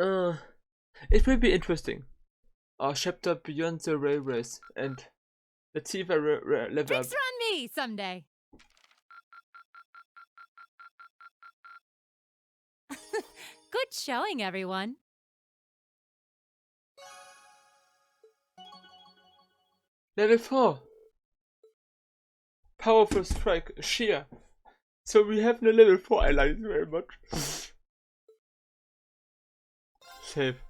Uh, it will be interesting. Our chapter beyond the railways, and let's see if I level up. Drinks are on me someday. Good showing, everyone. Level 4. Powerful strike, sheer. So we have no level 4, I like it very much. Save.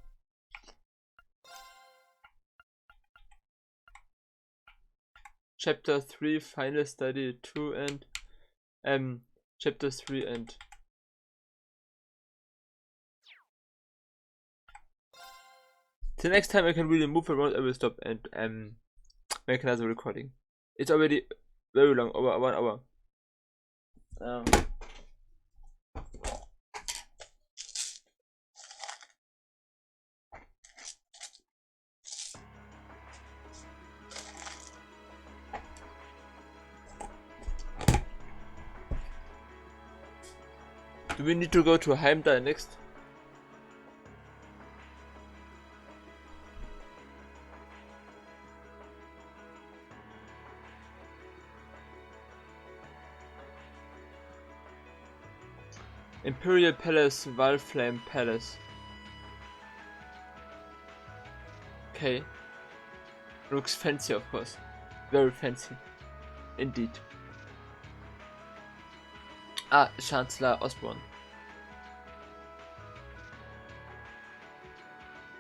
Chapter 3, final study 2 and chapter 3 and the next time I can really move around, I will stop and make another recording. It's already very long, over 1 hour. Do we need to go to Heimdall next? Imperial Palace, Valflame Palace. Okay. Looks fancy, of course. Very fancy. Indeed. Ah, Chancellor Osborne.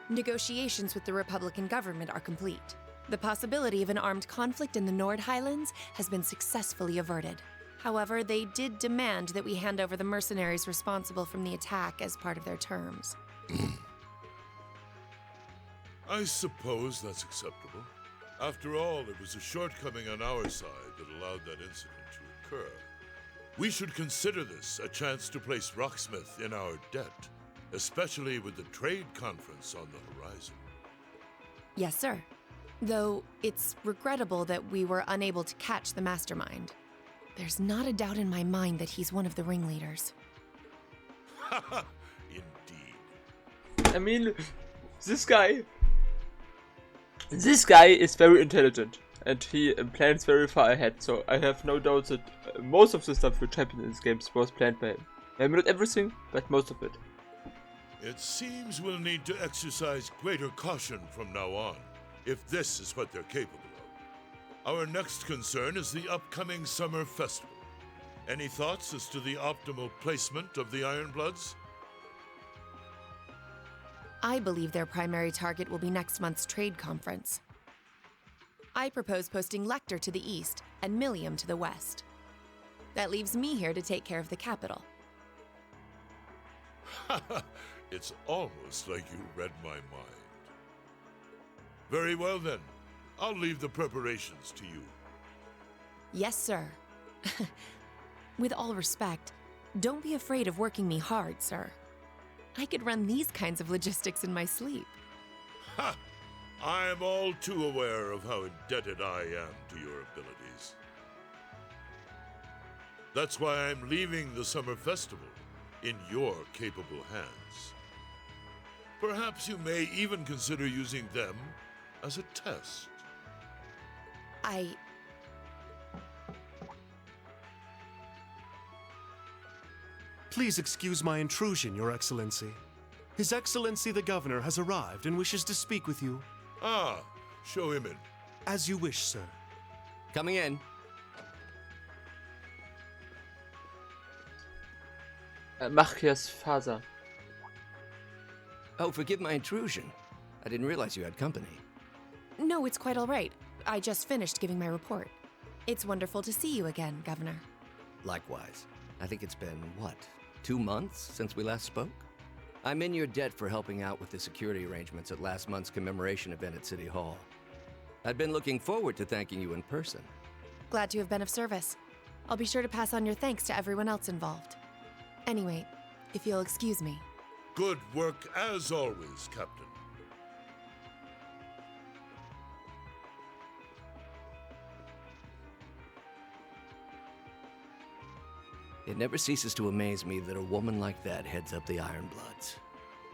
Negotiations with the Republican government are complete. The possibility of an armed conflict in the Nord Highlands has been successfully averted. However, they did demand that we hand over the mercenaries responsible from the attack as part of their terms. I suppose that's acceptable. After all, it was a shortcoming on our side that allowed that incident to occur. We should consider this a chance to place Rocksmith in our debt, especially with the trade conference on the horizon. Yes, sir. Though it's regrettable that we were unable to catch the mastermind. There's not a doubt in my mind that he's one of the ringleaders. Indeed. I mean, this guy is very intelligent and he plans very far ahead, so I have no doubt that most of the stuff which happened in this game was planned by him. Maybe not everything, but most of it. It seems we'll need to exercise greater caution from now on, if this is what they're capable of. Our next concern is the upcoming summer festival. Any thoughts as to the optimal placement of the Ironbloods? I believe their primary target will be next month's trade conference. I propose posting Lecter to the east and Millium to the west. That leaves me here to take care of the capital. It's almost like you read my mind. Very well then. I'll leave the preparations to you. Yes, sir. With all respect, don't be afraid of working me hard, sir. I could run these kinds of logistics in my sleep. Ha! I am all too aware of how indebted I am to your abilities. That's why I'm leaving the summer festival in your capable hands. Perhaps you may even consider using them as a test. Please excuse my intrusion, Your Excellency. His Excellency the Governor has arrived and wishes to speak with you. Ah, show him in. As you wish, sir. Coming in. Machias Faser. Oh, forgive my intrusion. I didn't realize you had company. No, it's quite all right. I just finished giving my report. It's wonderful to see you again, Governor. Likewise. I think it's been, what, 2 months since we last spoke? I'm in your debt for helping out with the security arrangements at last month's commemoration event at City Hall. I'd been looking forward to thanking you in person. Glad to have been of service. I'll be sure to pass on your thanks to everyone else involved. Anyway, if you'll excuse me. Good work as always, Captain. It never ceases to amaze me that a woman like that heads up the Ironbloods.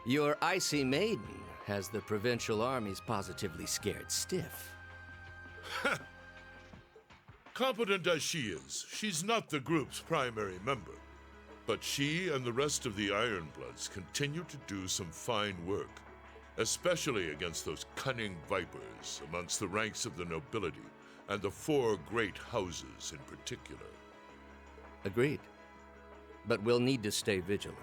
Your icy maiden has the provincial armies positively scared stiff. Competent as she is, she's not the group's primary member. But she and the rest of the Ironbloods continue to do some fine work, especially against those cunning vipers amongst the ranks of the nobility and the 4 great houses in particular. Agreed. But we'll need to stay vigilant.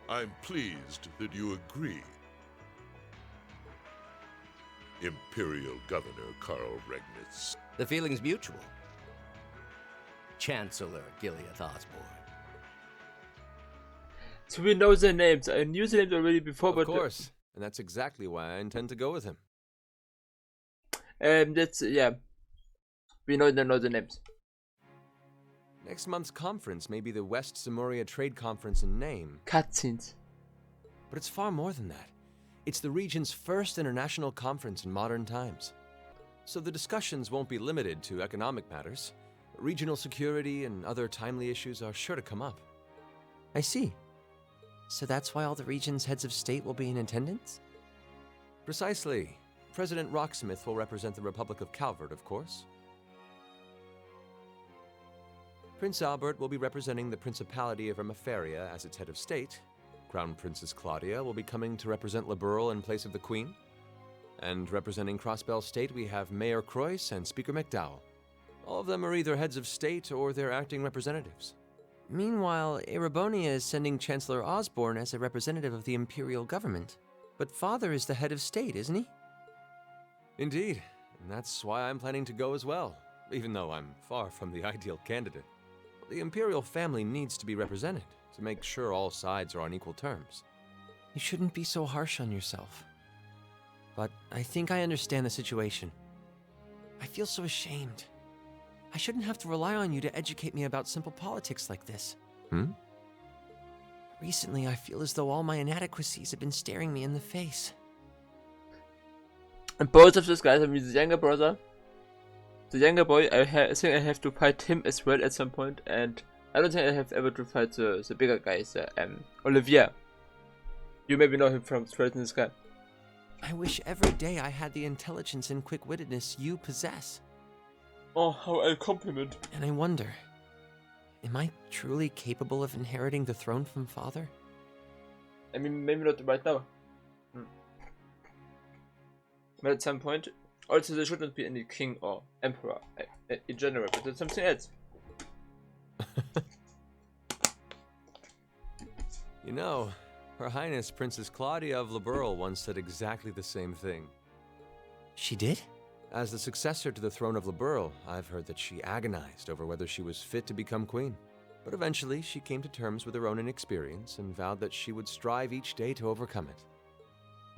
I'm pleased that you agree. Imperial Governor Karl Regnitz. The feeling's mutual. Chancellor Gilead Osborne. So we know their names. I knew the names already before, Of but course, and that's exactly why I intend to go with him. that's yeah. We know the names. Next month's conference may be the West Zamoria Trade Conference in name, Cutscenes. but it's far more than that. It's the region's first international conference in modern times. So the discussions won't be limited to economic matters. Regional security and other timely issues are sure to come up. I see. So that's why all the region's heads of state will be in attendance? Precisely. President Rocksmith will represent the Republic of Calvert, of course. Prince Albert will be representing the Principality of Ermaferia as its head of state. Crown Princess Claudia will be coming to represent Liberl in place of the Queen. And representing Crossbell State, we have Mayor Croyce and Speaker McDowell. All of them are either heads of state or their acting representatives. Meanwhile, Erebonia is sending Chancellor Osborne as a representative of the Imperial government. But Father is the head of state, isn't he? Indeed, and that's why I'm planning to go as well, even though I'm far from the ideal candidate. The Imperial family needs to be represented to make sure all sides are on equal terms. You shouldn't be so harsh on yourself. But I think I understand the situation. I feel so ashamed. I shouldn't have to rely on you to educate me about simple politics like this. Recently, I feel as though all my inadequacies have been staring me in the face. And both of those guys, I mean the younger brother, the younger boy, I think I have to fight him as well at some point, and I don't think I have ever to fight the bigger guys, Olivier. You maybe know him from Straight in the Sky. I wish every day I had the intelligence and quick-wittedness you possess. Oh, how I compliment. And I wonder, am I truly capable of inheriting the throne from Father? I mean, maybe not right now. But at some point, also there shouldn't be any king or emperor in general, but it's something else. You know, Her Highness Princess Claudia of Liberl once said exactly the same thing. She did? As the successor to the throne of Liberl, I've heard that she agonized over whether she was fit to become queen. But eventually, she came to terms with her own inexperience and vowed that she would strive each day to overcome it.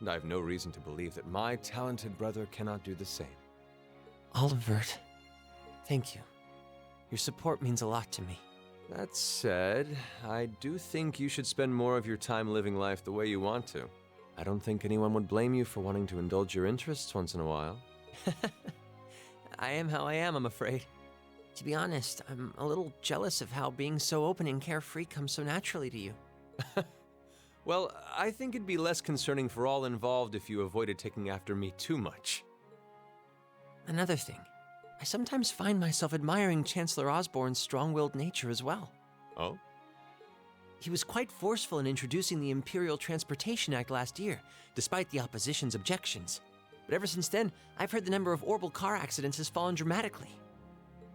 And I have no reason to believe that my talented brother cannot do the same. Olivert, thank you. Your support means a lot to me. That said, I do think you should spend more of your time living life the way you want to. I don't think anyone would blame you for wanting to indulge your interests once in a while. I am how I am, I'm afraid. To be honest, I'm a little jealous of how being so open and carefree comes so naturally to you. Well, I think it'd be less concerning for all involved if you avoided taking after me too much. Another thing, I sometimes find myself admiring Chancellor Osborne's strong-willed nature as well. Oh? He was quite forceful in introducing the Imperial Transportation Act last year, despite the opposition's objections. But ever since then, I've heard the number of orbital car accidents has fallen dramatically.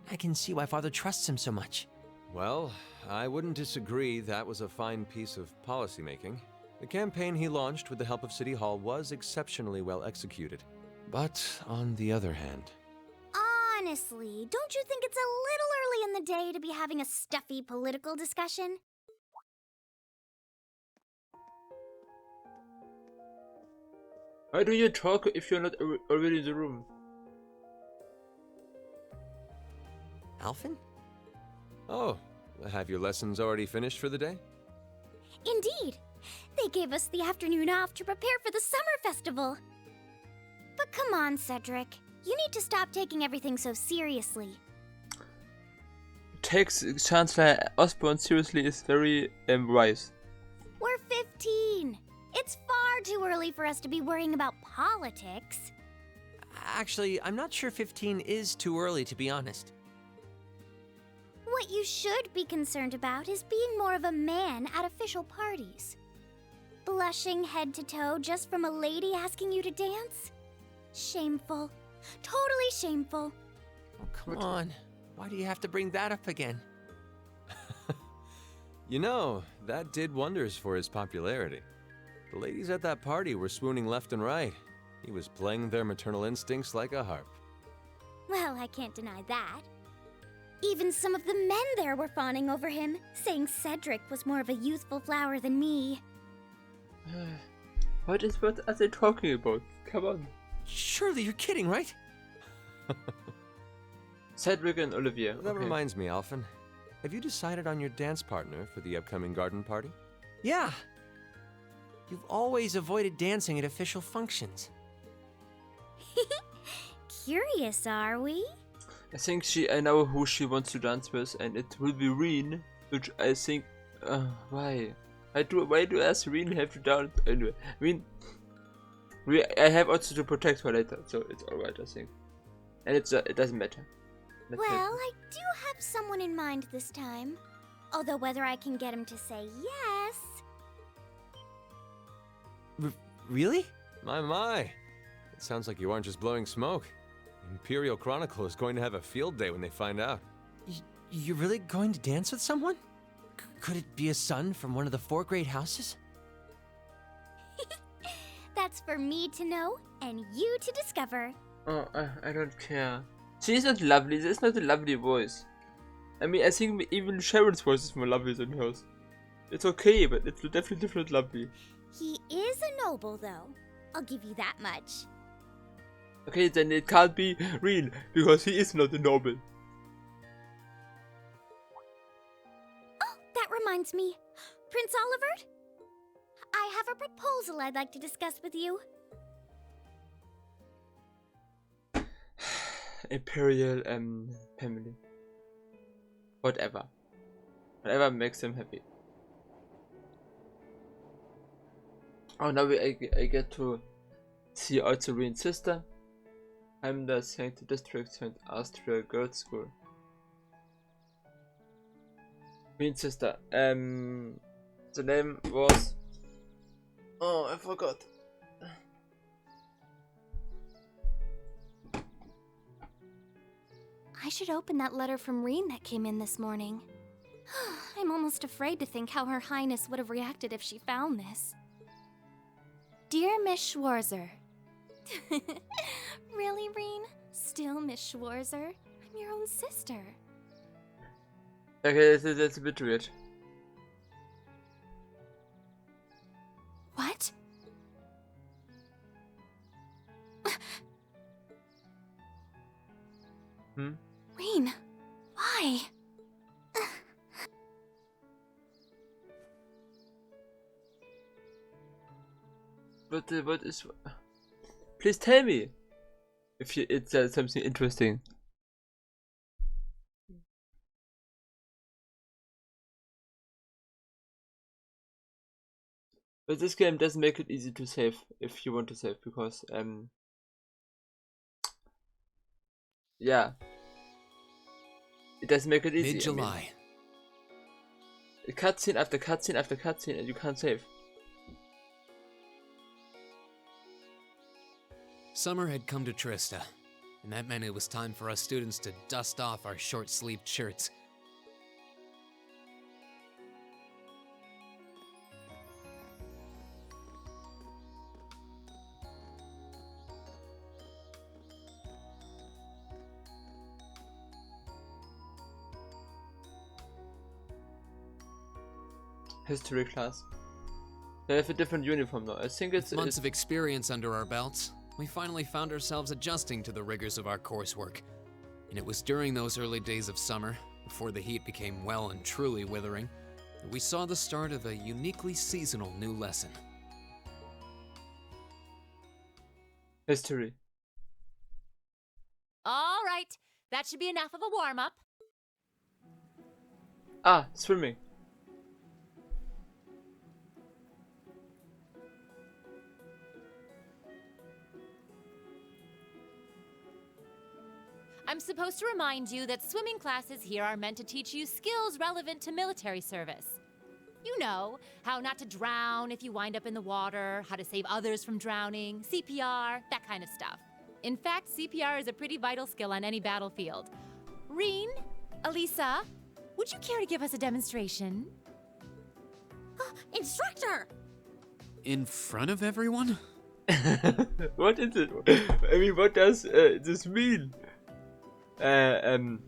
I can see why Father trusts him so much. Well, I wouldn't disagree that was a fine piece of policymaking. The campaign he launched with the help of City Hall was exceptionally well executed. But on the other hand... Honestly, don't you think it's a little early in the day to be having a stuffy political discussion? Why do you talk if you're not already in the room? Alphen? Oh, have your lessons already finished for the day? Indeed. They gave us the afternoon off to prepare for the summer festival. But come on, Cedric. You need to stop taking everything so seriously. Takes Chancellor Osborne seriously is very wise. We're 15 It's far too early for us to be worrying about politics. Actually, I'm not sure 15 is too early, to be honest. What you should be concerned about is being more of a man at official parties. Blushing head to toe just from a lady asking you to dance? Shameful. Totally shameful. Oh, come on. Why do you have to bring that up again? You know, that did wonders for his popularity. The ladies at that party were swooning left and right. He was playing their maternal instincts like a harp. Well, I can't deny that. Even some of the men there were fawning over him, saying Cedric was more of a youthful flower than me. What are they talking about? Come on. Surely you're kidding, right? Cedric and Olivia. Well, that okay. reminds me, Alphen. Have you decided on your dance partner for the upcoming garden party? Yeah. You've always avoided dancing at official functions. Curious, are we? I think I know who she wants to dance with, and it will be Reen, which I think, why? Why do us Reen have to dance? Anyway, I have also to protect her later, so it's alright, I think. And it doesn't matter. Well, I do have someone in mind this time. Although whether I can get him to say yes... Really? My. It sounds like you aren't just blowing smoke. Imperial Chronicle is going to have a field day when they find out. You're really going to dance with someone? Could it be a son from one of the 4 great houses? That's for me to know, and you to discover. Oh, I don't care. She's not lovely, there's not a lovely voice. I mean, I think even Sharon's voice is more lovely than hers. It's okay, but it's definitely not lovely. He is a noble, though. I'll give you that much. Okay, then it can't be real, because he is not a noble. Oh, that reminds me. Prince Olivert? I have a proposal I'd like to discuss with you. Imperial family. Whatever makes them happy. Oh, now I get to see also Reen's sister. I'm the St. District St. Austria Girls School. Reen's sister. The name was... Oh, I forgot. I should open that letter from Reen that came in this morning. I'm almost afraid to think how Her Highness would have reacted if she found this. Dear Miss Schwarzer. Really, Reen? Still Miss Schwarzer? I'm your own sister. Okay, that's a bit weird. What? Reen, why? But what is... Please tell me if it says something interesting. But this game doesn't make it easy to save if you want to save, because yeah, it doesn't make it easy. Mid-July. I mean, cutscene after cutscene after cutscene, and you can't save. Summer had come to Trista, and that meant it was time for us students to dust off our short-sleeved shirts. History class. They have a different uniform now. I think it's Months of experience under our belts, we finally found ourselves adjusting to the rigors of our coursework. And it was during those early days of summer, before the heat became well and truly withering, that we saw the start of a uniquely seasonal new lesson. history. All right, that should be enough of a warm-up. Ah, swimming. I'm supposed to remind you that swimming classes here are meant to teach you skills relevant to military service. You know, how not to drown if you wind up in the water, how to save others from drowning, CPR, that kind of stuff. In fact, CPR is a pretty vital skill on any battlefield. Reen, Elisa, would you care to give us a demonstration? Instructor! In front of everyone? What is it? I mean, what does this mean? And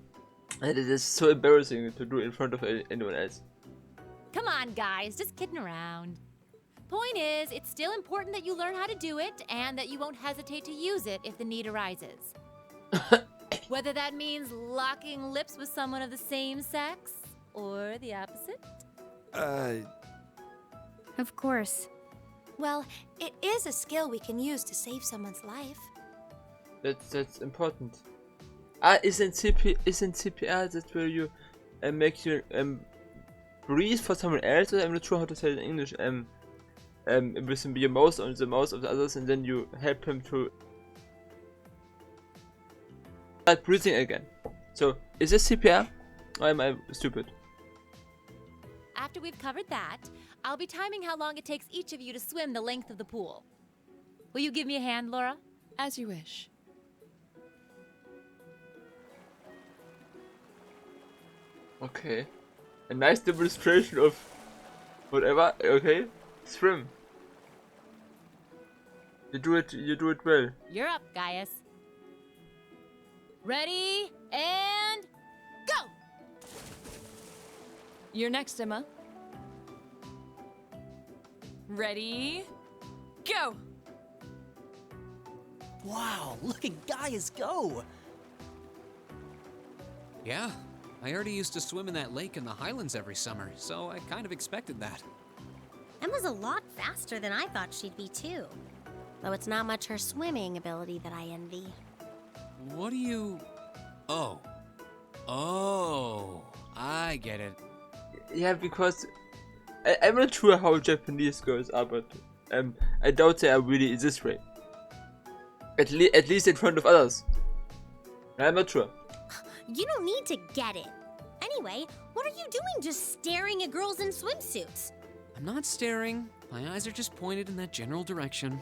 it is so embarrassing to do in front of anyone else. Come on, guys, just kidding around. Point is, it's still important that you learn how to do it and that you won't hesitate to use it if the need arises. Whether that means locking lips with someone of the same sex or the opposite. Of course. Well, it is a skill we can use to save someone's life. That's important. Isn't CPR that where you make you breathe for someone else? I'm not sure how to say it in English. With your mouth on the mouth of the others, and then you help him to start breathing again. So, is this CPR? Or am I stupid? After we've covered that, I'll be timing how long it takes each of you to swim the length of the pool. Will you give me a hand, Laura? As you wish. Okay. A nice demonstration of whatever. Okay. Swim. You do it well. You're up, Gaius. Ready, and go! You're next, Emma. Ready, go! Wow, look at Gaius go! Yeah, I already used to swim in that lake in the Highlands every summer, so I kind of expected that. Emma's a lot faster than I thought she'd be, too. Though it's not much her swimming ability that I envy. What do you... Oh, I get it. Yeah, because I'm not sure how Japanese girls are, but I doubt they are really this way. At least in front of others. I'm not sure. You don't need to get it. Anyway, what are you doing just staring at girls in swimsuits? I'm not staring. My eyes are just pointed in that general direction.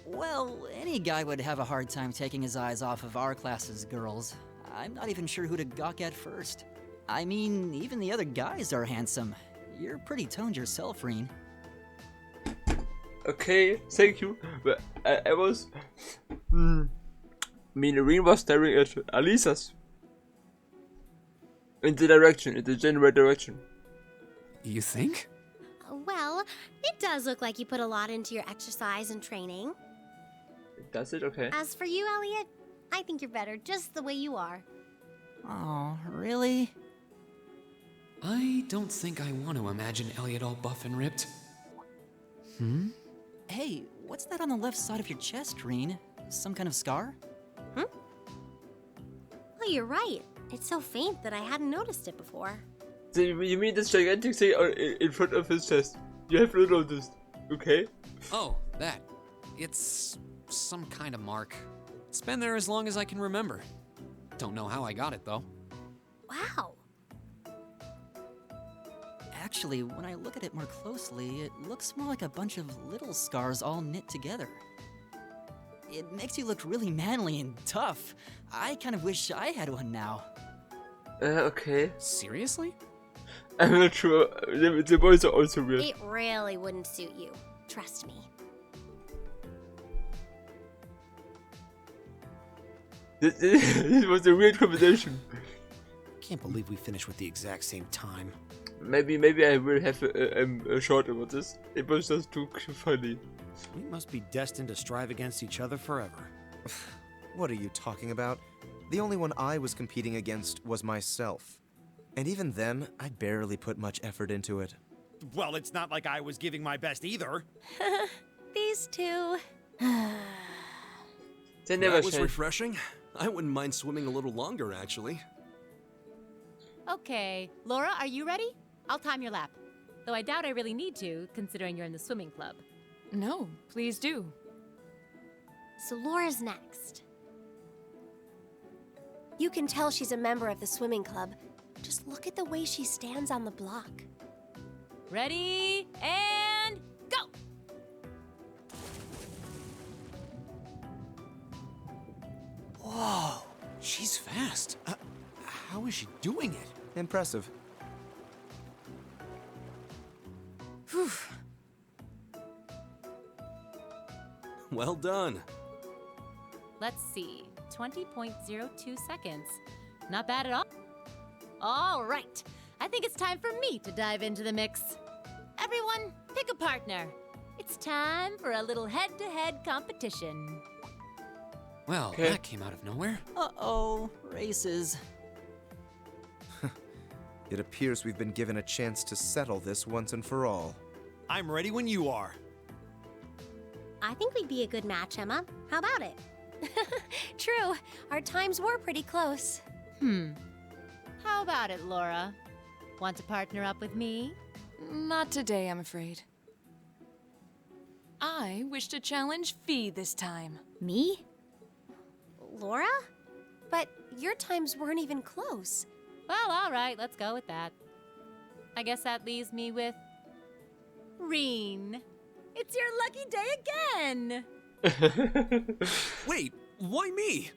Well, any guy would have a hard time taking his eyes off of our class's girls. I'm not even sure who to gawk at first. I mean, even the other guys are handsome. You're pretty toned yourself, Reen. Okay, thank you. But I was... Reen was staring at Alisa's. In the general direction. You think? Well, it does look like you put a lot into your exercise and training. Does it? Okay. As for you, Elliot, I think you're better just the way you are. Oh, really? I don't think I want to imagine Elliot all buff and ripped. Hey, what's that on the left side of your chest, Reen? Some kind of scar? Oh, you're right. It's so faint that I hadn't noticed it before. So you mean this gigantic thing in front of his chest? You have not noticed, okay? Oh, that. It's some kind of mark. It's been there as long as I can remember. Don't know how I got it, though. Wow. Actually, when I look at it more closely, it looks more like a bunch of little scars all knit together. It makes you look really manly and tough. I kind of wish I had one now. Okay. Seriously? I'm not sure. The boys are also weird. It really wouldn't suit you. Trust me. This was a weird conversation. Can't believe we finished with the exact same time. Maybe I will have a short about this. It was just too funny. We must be destined to strive against each other forever. What are you talking about? The only one I was competing against was myself. And even then, I barely put much effort into it. Well, it's not like I was giving my best either. These two. They never That was change. refreshing. I wouldn't mind swimming a little longer, actually. Okay, Laura, are you ready? I'll time your lap. Though I doubt I really need to, considering you're in the swimming club. No, please do. So Laura's next. You can tell she's a member of the swimming club. Just look at the way she stands on the block. Ready, and go! Whoa, she's fast. How is she doing it? Impressive. Whew. Well done. Let's see, 20.02 seconds. Not bad at all. All right, I think it's time for me to dive into the mix. Everyone, pick a partner. It's time for a little head-to-head competition. Well, Okay. that came out of nowhere. Uh-oh, races. It appears we've been given a chance to settle this once and for all. I'm ready when you are. I think we'd be a good match, Emma. How about it? True, our times were pretty close. How about it, Laura? Want to partner up with me? Not today, I'm afraid. I wish to challenge Fee this time. Me? Laura? But your times weren't even close. Well, all right, let's go with that. I guess that leaves me with Reen. It's your lucky day again! Wait, why me?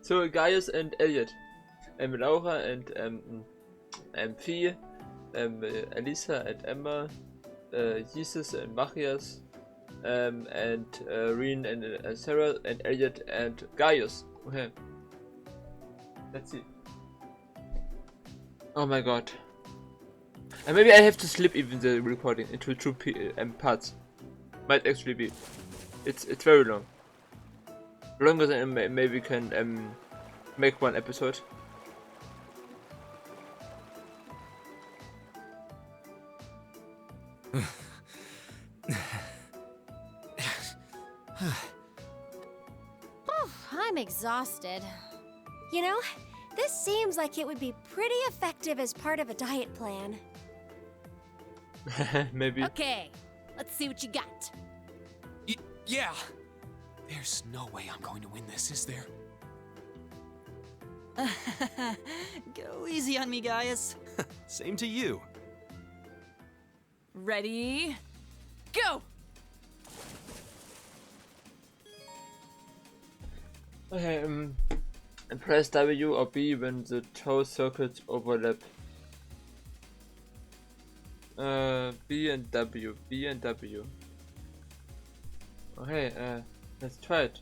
So Gaius and Elliot, Laura and Fee, Elisa and Emma, Jesus and Machias, and Reen and Sarah and Elliot and Gaius. Okay. Let's see. Oh my god. And maybe I have to slip even the recording into two parts. Might actually be. It's very long. Longer than maybe can make one episode. I'm exhausted. You know, this seems like it would be pretty effective as part of a diet plan. Maybe. Okay, let's see what you got. Yeah. There's no way I'm going to win this, is there? Go easy on me, Gaius. Same to you. Ready? Go! Okay, and press W or B when the toe circles overlap. B and W, B and W. Okay, let's try it.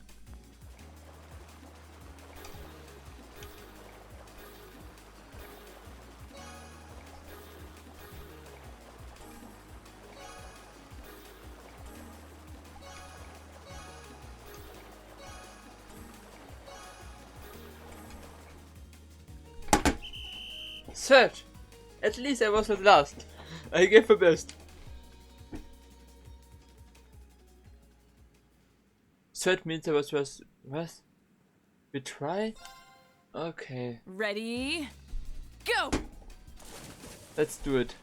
Third! At least I was not last. I gave my best. Third means I was just... What? We try? Okay. Ready? Go! Let's do it.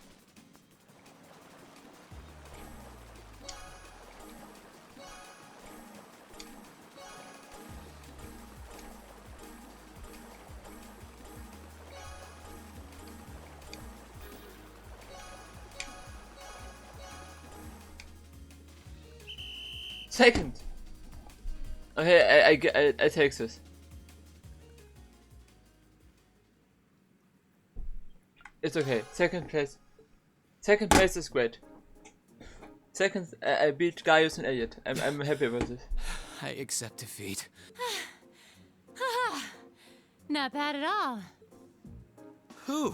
Second. Okay, I take this. It's okay. Second place. Second place is great. Second, I beat Gaius and Elliot. I'm happy about this. I accept defeat. Not bad at all. Whew.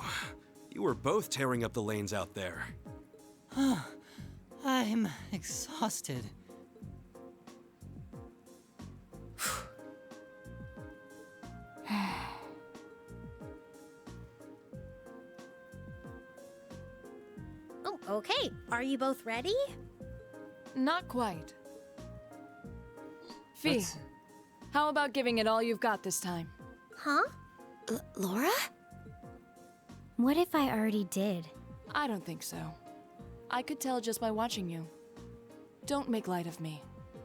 You were both tearing up the lanes out there. I'm exhausted. Oh, okay. Are you both ready? Not quite. Fee, What's- how about giving it all you've got this time? Huh? Laura? What if I already did? I don't think so. I could tell just by watching you. Don't make light of me.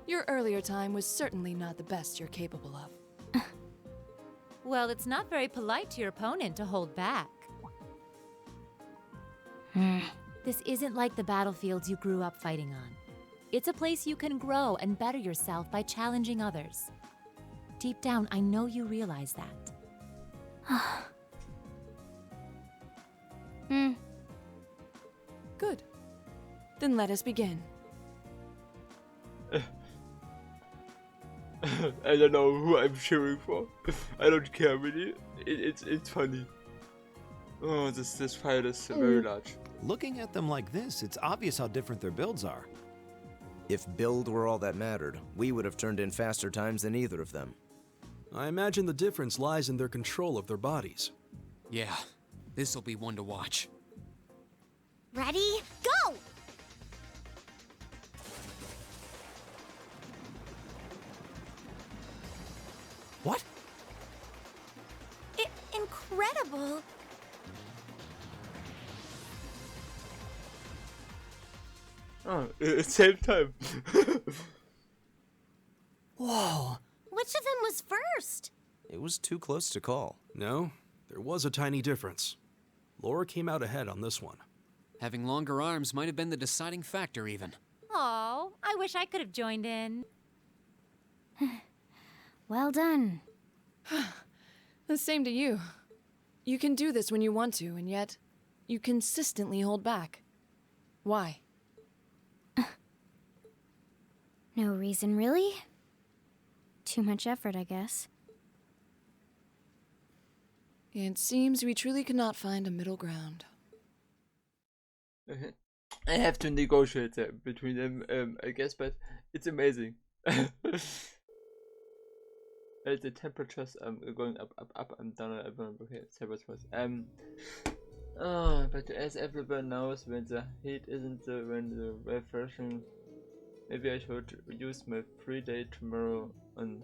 Your earlier time was certainly not the best you're capable of. Well, it's not very polite to your opponent to hold back. This isn't like the battlefields you grew up fighting on. It's a place you can grow and better yourself by challenging others. Deep down, I know you realize that. Good. Then let us begin. I don't know who I'm cheering for. I don't care really. It's funny. Oh, this fight is very large. Looking at them like this, it's obvious how different their builds are. If build were all that mattered, we would have turned in faster times than either of them. I imagine the difference lies in their control of their bodies. Yeah, this'll be one to watch. Ready? Go! What? Incredible! Oh, at the same time. Whoa. Which of them was first? It was too close to call. No, there was a tiny difference. Laura came out ahead on this one. Having longer arms might have been the deciding factor, even. Oh, I wish I could have joined in. Well done. The same to you. You can do this when you want to, and yet you consistently hold back. Why? No reason, really. Too much effort, I guess. It seems we truly cannot find a middle ground. I have to negotiate between them, I guess, but it's amazing. The temperatures going up and down. Okay, temperatures. But as everyone knows, when the heat isn't when the refreshing, maybe I should use my free day tomorrow on.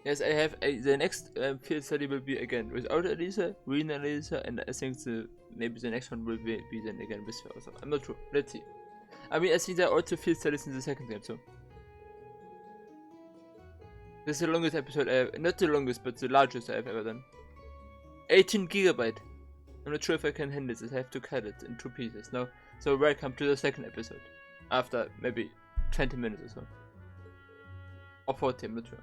Yes, I have the next field study will be again without Elisa, Rena Elisa, and I think maybe the next one will be then again with her. Also. I'm not sure. Let's see. I mean, I think there are also field studies in the second game, so this is the longest episode I have, not the longest, but the largest I have ever done. 18 gigabyte. I'm not sure if I can handle this. I have to cut it in 2 pieces now. So welcome to the second episode. After maybe 20 minutes or so, or 40. I'm not sure.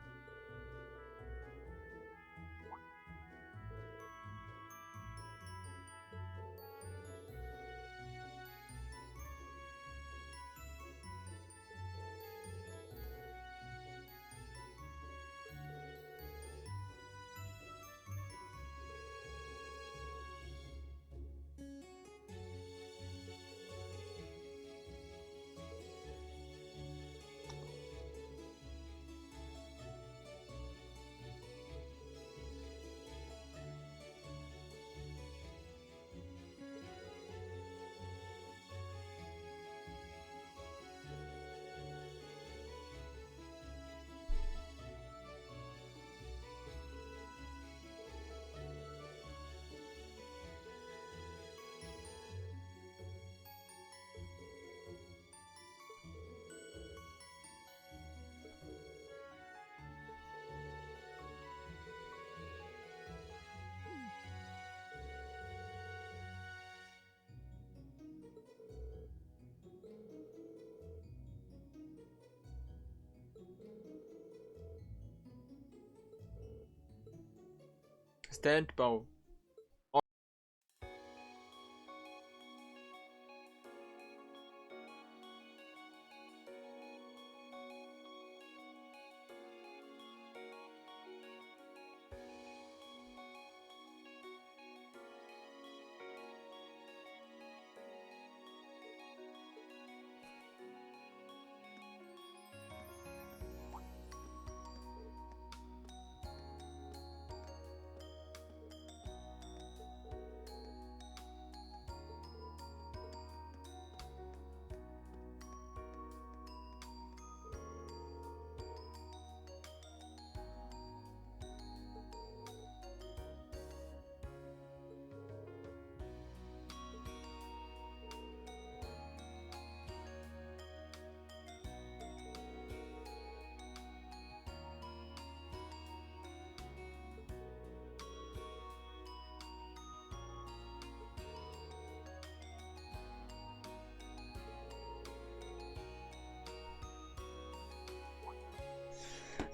Stand bow.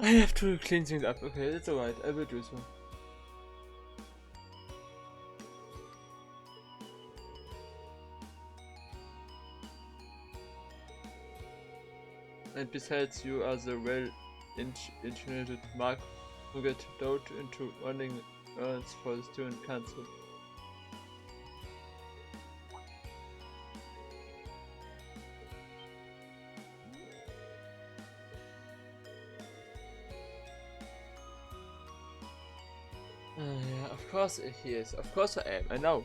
I have to clean things up. Okay, that's alright. I will do so. And besides, you are the well-intentioned Mark who get duped into running errands for the student council. Yeah, of course he is. Of course I am. I know.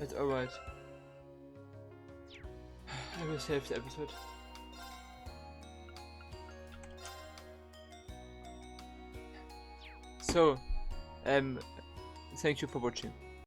It's alright. I will save the episode. So, thank you for watching.